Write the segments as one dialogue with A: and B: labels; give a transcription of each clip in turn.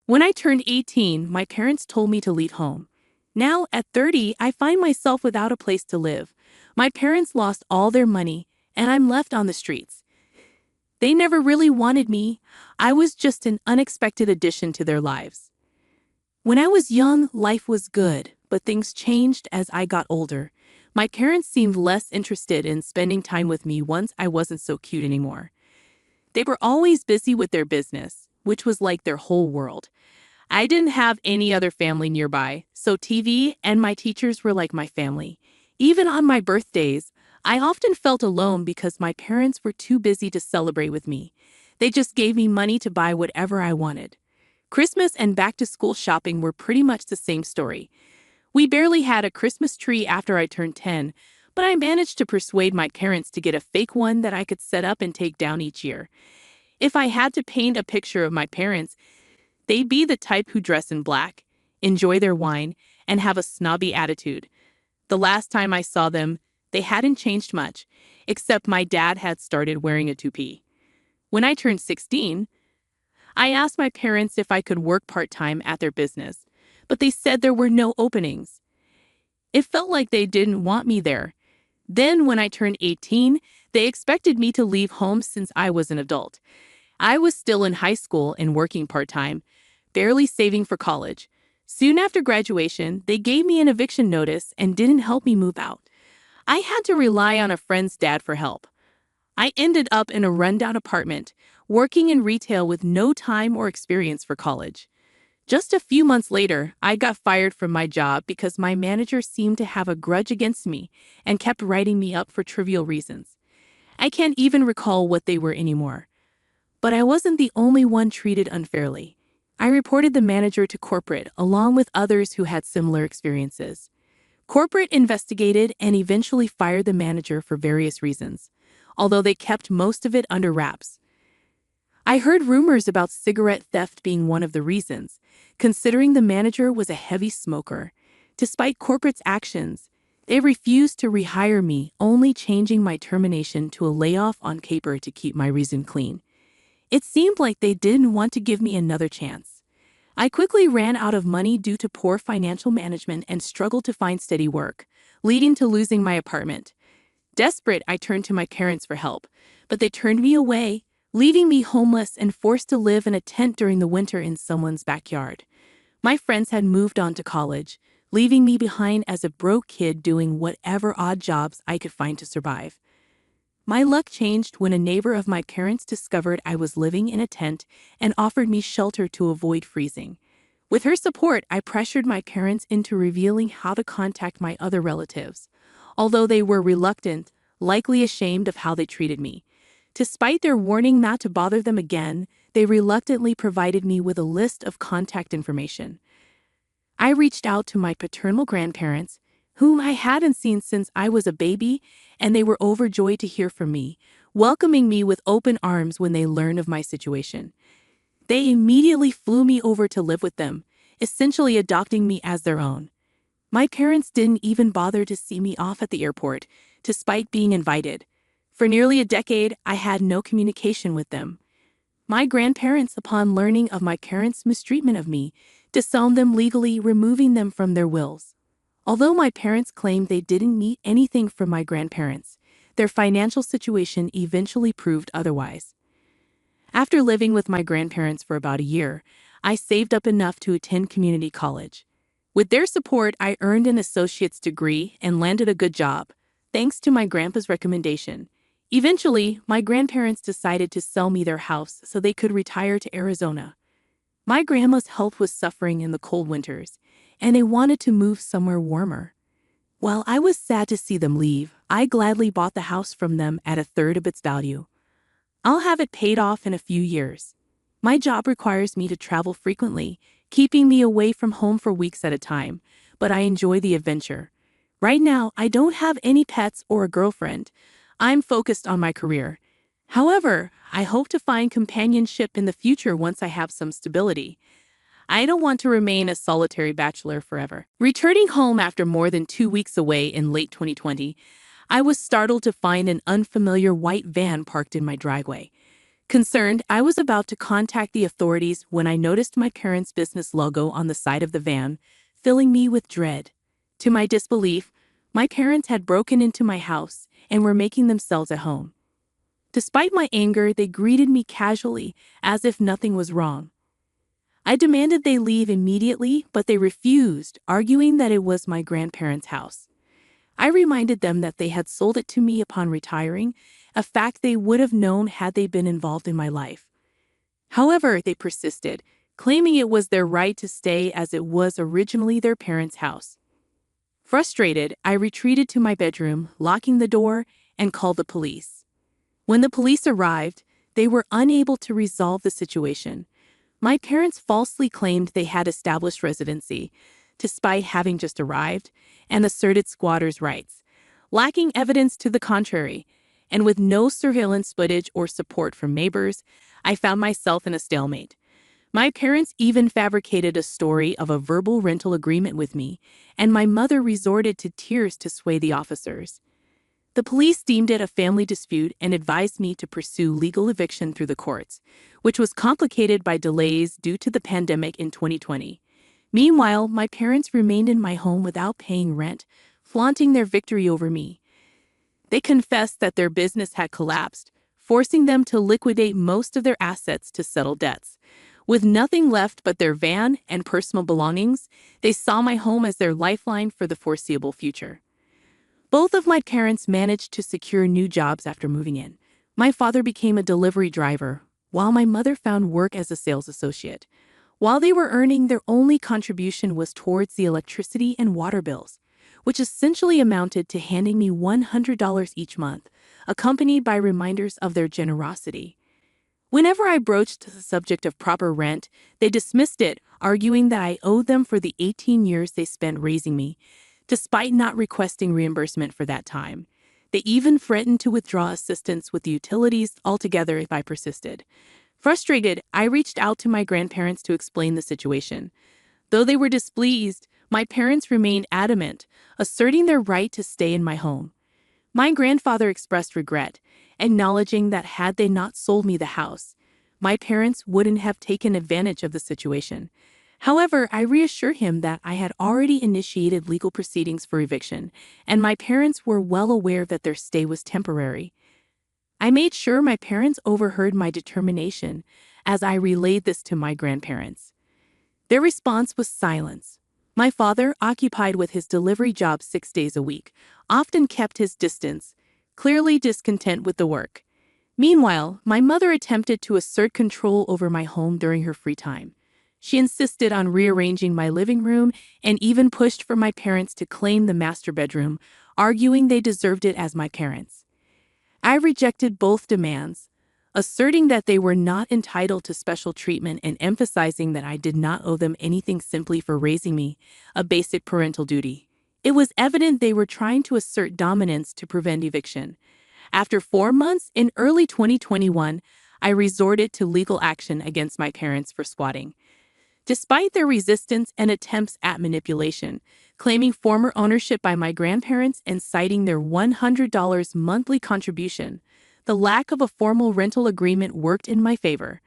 A: When I turned 18, my parents told me to leave home. Now, at 30, I find myself without a place to live. My parents lost all their money, and I'm left on the streets. They never really wanted me. I was just an unexpected addition to their lives. When I was young, life was good, but things changed as I got older. My parents seemed less interested in spending time with me once I wasn't so cute anymore. They were always busy with their business, which was like their whole world. I didn't have any other family nearby, so TV and my teachers were like my family. Even on my birthdays, I often felt alone because my parents were too busy to celebrate with me. They just gave me money to buy whatever I wanted. Christmas and back-to-school shopping were pretty much the same story. We barely had a Christmas tree after I turned 10, but I managed to persuade my parents to get a fake one that I could set up and take down each year. If I had to paint a picture of my parents, they'd be the type who dress in black, enjoy their wine, and have a snobby attitude. The last time I saw them, they hadn't changed much, except my dad had started wearing a toupee. When I turned 16, I asked my parents if I could work part-time at their business, but they said there were no openings. It felt like they didn't want me there. Then, when I turned 18, they expected me to leave home since I was an adult. I was still in high school and working part-time, barely saving for college. Soon after graduation, they gave me an eviction notice and didn't help me move out. I had to rely on a friend's dad for help. I ended up in a rundown apartment, working in retail with no time or experience for college. Just a few months later, I got fired from my job because my manager seemed to have a grudge against me and kept writing me up for trivial reasons. I can't even recall what they were anymore. But I wasn't the only one treated unfairly. I reported the manager to corporate along with others who had similar experiences. Corporate investigated and eventually fired the manager for various reasons, although they kept most of it under wraps. I heard rumors about cigarette theft being one of the reasons, considering the manager was a heavy smoker. Despite corporate's actions, they refused to rehire me, only changing my termination to a layoff on paper to keep my reason clean. It seemed like they didn't want to give me another chance. I quickly ran out of money due to poor financial management and struggled to find steady work, leading to losing my apartment. Desperate, I turned to my parents for help, but they turned me away, leaving me homeless and forced to live in a tent during the winter in someone's backyard. My friends had moved on to college, leaving me behind as a broke kid doing whatever odd jobs I could find to survive. My luck changed when a neighbor of my parents discovered I was living in a tent and offered me shelter to avoid freezing. With her support, I pressured my parents into revealing how to contact my other relatives, although they were reluctant, likely ashamed of how they treated me. Despite their warning not to bother them again, they reluctantly provided me with a list of contact information. I reached out to my paternal grandparents, whom I hadn't seen since I was a baby, and they were overjoyed to hear from me, welcoming me with open arms when they learned of my situation. They immediately flew me over to live with them, essentially adopting me as their own. My parents didn't even bother to see me off at the airport, despite being invited. For nearly a decade, I had no communication with them. My grandparents, upon learning of my parents' mistreatment of me, disowned them legally, removing them from their wills. Although my parents claimed they didn't need anything from my grandparents, their financial situation eventually proved otherwise. After living with my grandparents for about a year, I saved up enough to attend community college. With their support, I earned an associate's degree and landed a good job, thanks to my grandpa's recommendation. Eventually, my grandparents decided to sell me their house so they could retire to Arizona. My grandma's health was suffering in the cold winters, and they wanted to move somewhere warmer. While I was sad to see them leave, I gladly bought the house from them at a third of its value. I'll have it paid off in a few years. My job requires me to travel frequently, keeping me away from home for weeks at a time, but I enjoy the adventure. Right now, I don't have any pets or a girlfriend. I'm focused on my career. However, I hope to find companionship in the future once I have some stability. I don't want to remain a solitary bachelor forever. Returning home after more than 2 weeks away in late 2020, I was startled to find an unfamiliar white van parked in my driveway. Concerned, I was about to contact the authorities when I noticed my parents' business logo on the side of the van, filling me with dread. To my disbelief, my parents had broken into my house and were making themselves at home. Despite my anger, they greeted me casually, as if nothing was wrong. I demanded they leave immediately, but they refused, arguing that it was my grandparents' house. I reminded them that they had sold it to me upon retiring, a fact they would have known had they been involved in my life. However, they persisted, claiming it was their right to stay as it was originally their parents' house. Frustrated, I retreated to my bedroom, locking the door, and called the police. When the police arrived, they were unable to resolve the situation. My parents falsely claimed they had established residency, despite having just arrived, and asserted squatters' rights, lacking evidence to the contrary, and with no surveillance footage or support from neighbors, I found myself in a stalemate. My parents even fabricated a story of a verbal rental agreement with me, and my mother resorted to tears to sway the officers. The police deemed it a family dispute and advised me to pursue legal eviction through the courts, which was complicated by delays due to the pandemic in 2020. Meanwhile, my parents remained in my home without paying rent, flaunting their victory over me. They confessed that their business had collapsed, forcing them to liquidate most of their assets to settle debts. With nothing left but their van and personal belongings, they saw my home as their lifeline for the foreseeable future. Both of my parents managed to secure new jobs after moving in. My father became a delivery driver, while my mother found work as a sales associate. While they were earning, their only contribution was towards the electricity and water bills, which essentially amounted to handing me $100 each month, accompanied by reminders of their generosity. Whenever I broached the subject of proper rent, they dismissed it, arguing that I owed them for the 18 years they spent raising me, despite not requesting reimbursement for that time. They even threatened to withdraw assistance with the utilities altogether if I persisted. Frustrated, I reached out to my grandparents to explain the situation. Though they were displeased, my parents remained adamant, asserting their right to stay in my home. My grandfather expressed regret, acknowledging that had they not sold me the house, my parents wouldn't have taken advantage of the situation. However, I reassured him that I had already initiated legal proceedings for eviction, and my parents were well aware that their stay was temporary. I made sure my parents overheard my determination as I relayed this to my grandparents. Their response was silence. My father, occupied with his delivery job 6 days a week, often kept his distance, clearly discontent with the work. Meanwhile, my mother attempted to assert control over my home during her free time. She insisted on rearranging my living room and even pushed for my parents to claim the master bedroom, arguing they deserved it as my parents. I rejected both demands, asserting that they were not entitled to special treatment and emphasizing that I did not owe them anything simply for raising me, a basic parental duty. It was evident they were trying to assert dominance to prevent eviction. After 4 months, in early 2021, I resorted to legal action against my parents for squatting. Despite their resistance and attempts at manipulation, claiming former ownership by my grandparents and citing their $100 monthly contribution, the lack of a formal rental agreement worked in my favor.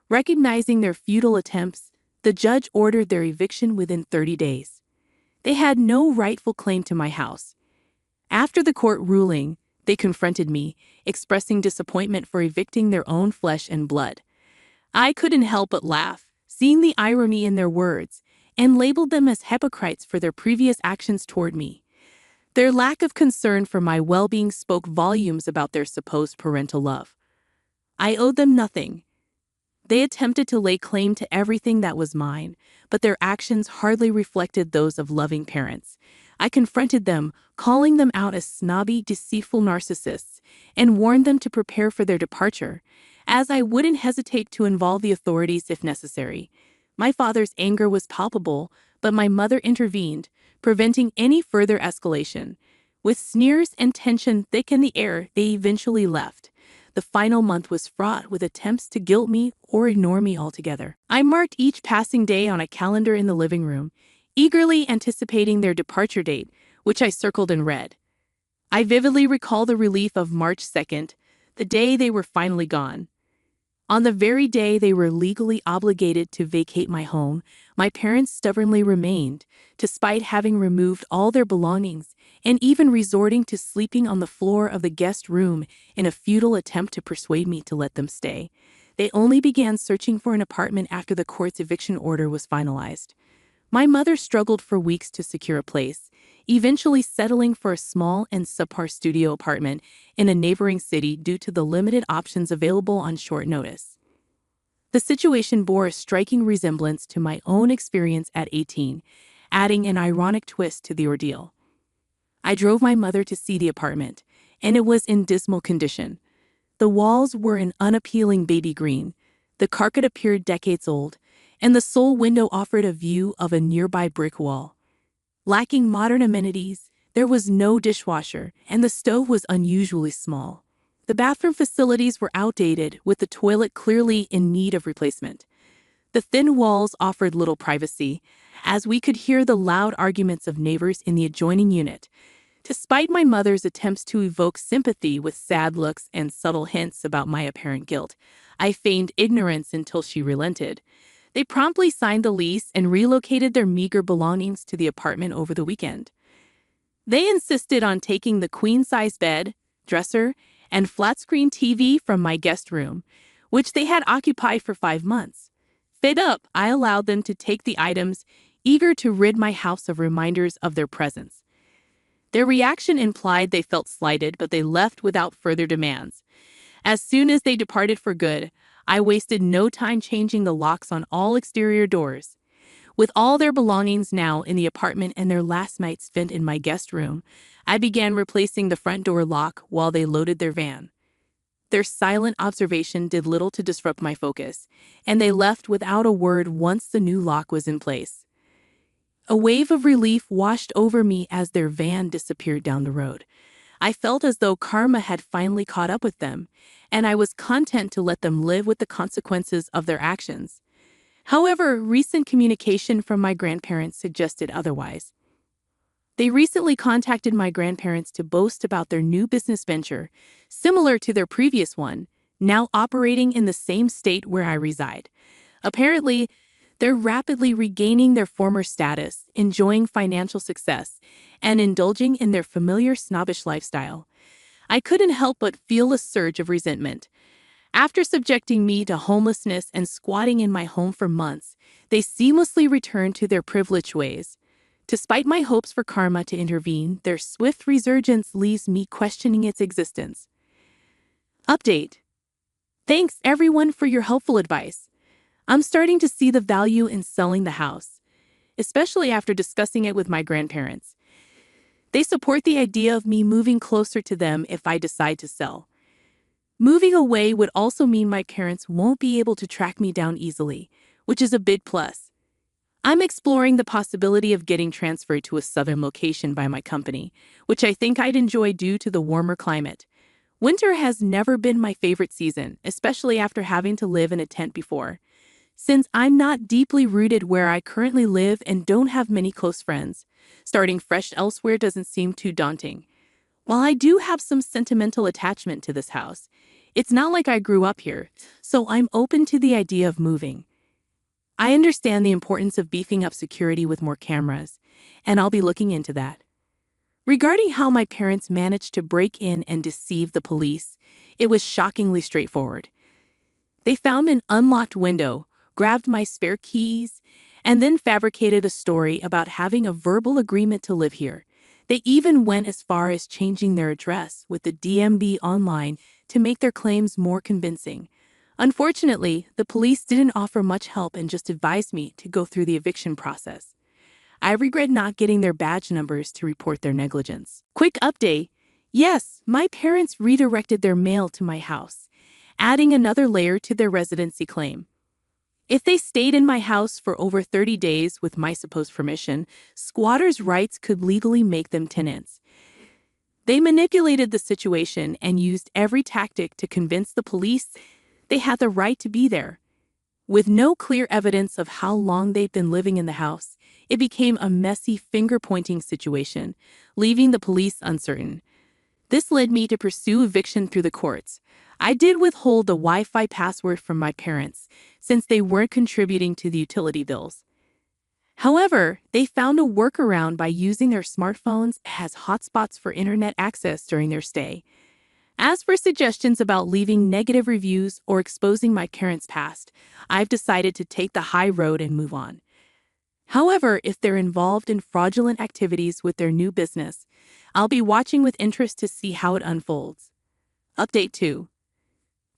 A: Recognizing their futile attempts, the judge ordered their eviction within 30 days. They had no rightful claim to my house. After the court ruling, they confronted me, expressing disappointment for evicting their own flesh and blood. I couldn't help but laugh, seeing the irony in their words, and labeled them as hypocrites for their previous actions toward me. Their lack of concern for my well-being spoke volumes about their supposed parental love. I owed them nothing. They attempted to lay claim to everything that was mine, but their actions hardly reflected those of loving parents. I confronted them, calling them out as snobby, deceitful narcissists, and warned them to prepare for their departure, as I wouldn't hesitate to involve the authorities if necessary. My father's anger was palpable, but my mother intervened, preventing any further escalation. With sneers and tension thick in the air, they eventually left. The final month was fraught with attempts to guilt me or ignore me altogether. I marked each passing day on a calendar in the living room, eagerly anticipating their departure date, which I circled in red. I vividly recall the relief of March 2nd, the day they were finally gone. On the very day they were legally obligated to vacate my home, my parents stubbornly remained, despite having removed all their belongings and even resorting to sleeping on the floor of the guest room in a futile attempt to persuade me to let them stay. They only began searching for an apartment after the court's eviction order was finalized. My mother struggled for weeks to secure a place, eventually settling for a small and subpar studio apartment in a neighboring city due to the limited options available on short notice. The situation bore a striking resemblance to my own experience at 18, adding an ironic twist to the ordeal. I drove my mother to see the apartment, and it was in dismal condition. The walls were an unappealing baby green, the carpet appeared decades old, and the sole window offered a view of a nearby brick wall. Lacking modern amenities, there was no dishwasher, and the stove was unusually small. The bathroom facilities were outdated, with the toilet clearly in need of replacement. The thin walls offered little privacy, as we could hear the loud arguments of neighbors in the adjoining unit. Despite my mother's attempts to evoke sympathy with sad looks and subtle hints about my apparent guilt, I feigned ignorance until she relented. They promptly signed the lease and relocated their meager belongings to the apartment over the weekend. They insisted on taking the queen-size bed, dresser, and flat-screen TV from my guest room, which they had occupied for 5 months. Fed up, I allowed them to take the items, eager to rid my house of reminders of their presence. Their reaction implied they felt slighted, but they left without further demands. As soon as they departed for good, I wasted no time changing the locks on all exterior doors. With all their belongings now in the apartment and their last night spent in my guest room, I began replacing the front door lock while they loaded their van. Their silent observation did little to disrupt my focus, and they left without a word once the new lock was in place. A wave of relief washed over me as their van disappeared down the road. I felt as though karma had finally caught up with them, and I was content to let them live with the consequences of their actions. However, recent communication from my grandparents suggested otherwise. They recently contacted my grandparents to boast about their new business venture, similar to their previous one, now operating in the same state where I reside. Apparently, they're rapidly regaining their former status, enjoying financial success, and indulging in their familiar snobbish lifestyle. I couldn't help but feel a surge of resentment. After subjecting me to homelessness and squatting in my home for months, they seamlessly returned to their privileged ways. Despite my hopes for karma to intervene, their swift resurgence leaves me questioning its existence. Update. Thanks everyone for your helpful advice. I'm starting to see the value in selling the house, especially after discussing it with my grandparents. They support the idea of me moving closer to them if I decide to sell. Moving away would also mean my parents won't be able to track me down easily, which is a big plus. I'm exploring the possibility of getting transferred to a southern location by my company, which I think I'd enjoy due to the warmer climate. Winter has never been my favorite season, especially after having to live in a tent before. Since I'm not deeply rooted where I currently live and don't have many close friends, starting fresh elsewhere doesn't seem too daunting. While I do have some sentimental attachment to this house, it's not like I grew up here, so I'm open to the idea of moving. I understand the importance of beefing up security with more cameras, and I'll be looking into that. Regarding how my parents managed to break in and deceive the police, it was shockingly straightforward. They found an unlocked window, grabbed my spare keys, and then fabricated a story about having a verbal agreement to live here. They even went as far as changing their address with the DMV online to make their claims more convincing. Unfortunately, the police didn't offer much help and just advised me to go through the eviction process. I regret not getting their badge numbers to report their negligence. Quick update. Yes, my parents redirected their mail to my house, adding another layer to their residency claim. If they stayed in my house for over 30 days with my supposed permission, squatters' rights could legally make them tenants. They manipulated the situation and used every tactic to convince the police they had the right to be there. With no clear evidence of how long they'd been living in the house, it became a messy finger-pointing situation, leaving the police uncertain. This led me to pursue eviction through the courts. I did withhold the Wi-Fi password from my parents since they weren't contributing to the utility bills. However, they found a workaround by using their smartphones as hotspots for internet access during their stay. As for suggestions about leaving negative reviews or exposing my parents' past, I've decided to take the high road and move on. However, if they're involved in fraudulent activities with their new business, I'll be watching with interest to see how it unfolds. Update 2.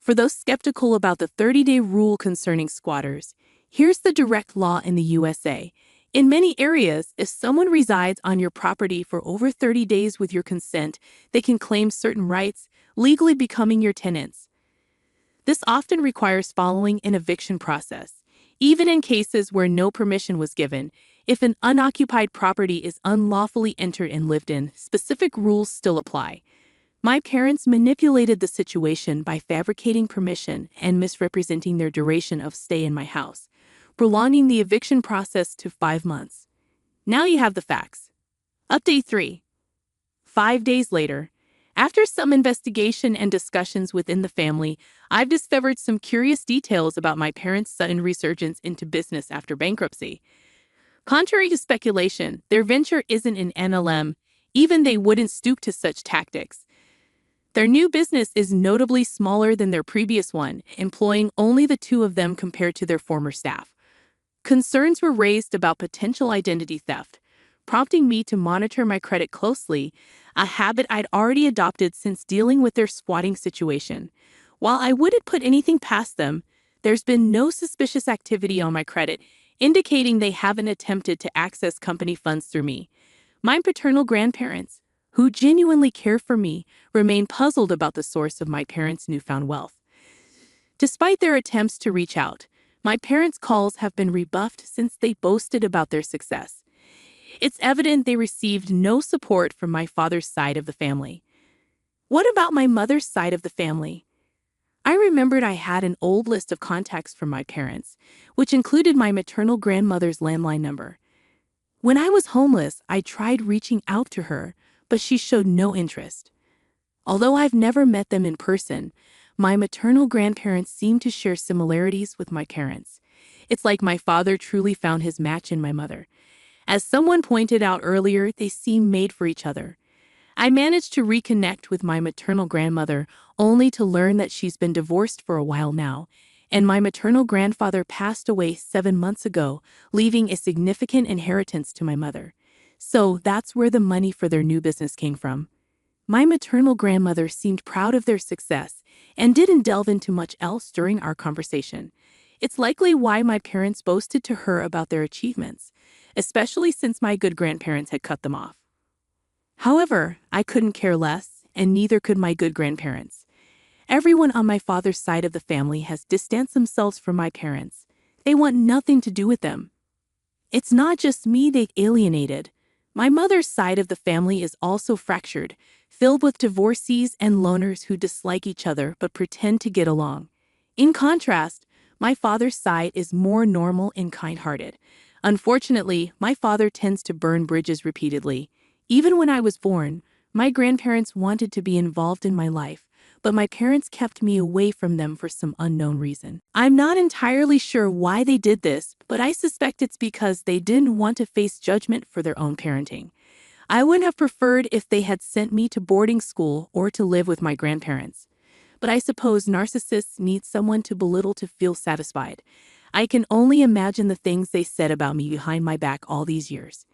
A: For those skeptical about the 30-day rule concerning squatters, here's the direct law in the USA. In many areas, if someone resides on your property for over 30 days with your consent, they can claim certain rights, legally becoming your tenants. This often requires following an eviction process. Even in cases where no permission was given, if an unoccupied property is unlawfully entered and lived in, specific rules still apply. My parents manipulated the situation by fabricating permission and misrepresenting their duration of stay in my house, prolonging the eviction process to 5 months. Now you have the facts. Update 3. 5 days later, after some investigation and discussions within the family, I've discovered some curious details about my parents' sudden resurgence into business after bankruptcy. Contrary to speculation, their venture isn't in NLM, even they wouldn't stoop to such tactics. Their new business is notably smaller than their previous one, employing only the 2 of them compared to their former staff. Concerns were raised about potential identity theft, prompting me to monitor my credit closely, a habit I'd already adopted since dealing with their squatting situation. While I wouldn't put anything past them, there's been no suspicious activity on my credit, indicating they haven't attempted to access company funds through me. My paternal grandparents, who genuinely care for me, remain puzzled about the source of my parents' newfound wealth. Despite their attempts to reach out, my parents' calls have been rebuffed since they boasted about their success. It's evident they received no support from my father's side of the family. What about my mother's side of the family? I remembered I had an old list of contacts from my parents, which included my maternal grandmother's landline number. When I was homeless, I tried reaching out to her, but she showed no interest. Although I've never met them in person, my maternal grandparents seem to share similarities with my parents. It's like my father truly found his match in my mother. As someone pointed out earlier, they seem made for each other. I managed to reconnect with my maternal grandmother only to learn that she's been divorced for a while now, and my maternal grandfather passed away 7 months ago, leaving a significant inheritance to my mother. So that's where the money for their new business came from. My maternal grandmother seemed proud of their success and didn't delve into much else during our conversation. It's likely why my parents boasted to her about their achievements, especially since my good grandparents had cut them off. However, I couldn't care less, and neither could my good grandparents. Everyone on my father's side of the family has distanced themselves from my parents. They want nothing to do with them. It's not just me they've alienated. My mother's side of the family is also fractured, filled with divorcees and loners who dislike each other but pretend to get along. In contrast, my father's side is more normal and kind-hearted. Unfortunately, my father tends to burn bridges repeatedly. Even when I was born, my grandparents wanted to be involved in my life, but my parents kept me away from them for some unknown reason. I'm not entirely sure why they did this, but I suspect it's because they didn't want to face judgment for their own parenting. I would have preferred if they had sent me to boarding school or to live with my grandparents. But I suppose narcissists need someone to belittle to feel satisfied. I can only imagine the things they said about me behind my back all these years.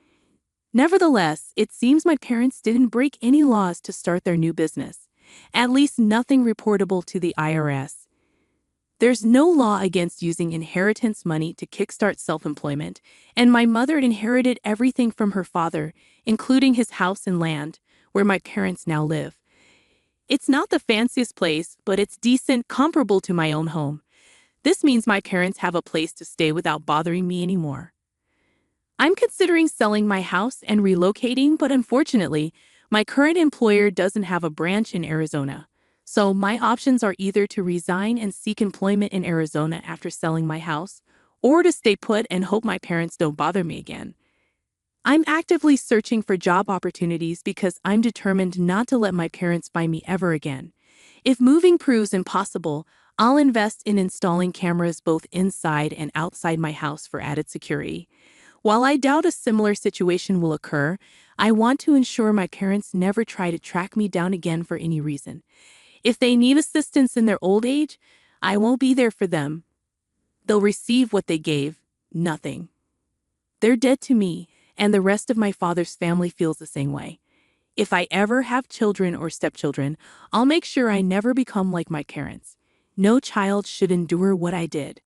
A: Nevertheless, it seems my parents didn't break any laws to start their new business. At least nothing reportable to the IRS. There's no law against using inheritance money to kickstart self-employment, and my mother inherited everything from her father, including his house and land, where my parents now live. It's not the fanciest place, but it's decent, comparable to my own home. This means my parents have a place to stay without bothering me anymore. I'm considering selling my house and relocating, but unfortunately, my current employer doesn't have a branch in Arizona. So my options are either to resign and seek employment in Arizona after selling my house, or to stay put and hope my parents don't bother me again. I'm actively searching for job opportunities because I'm determined not to let my parents find me ever again. If moving proves impossible, I'll invest in installing cameras both inside and outside my house for added security. While I doubt a similar situation will occur, I want to ensure my parents never try to track me down again for any reason. If they need assistance in their old age, I won't be there for them. They'll receive what they gave, nothing. They're dead to me, and the rest of my father's family feels the same way. If I ever have children or stepchildren, I'll make sure I never become like my parents. No child should endure what I did.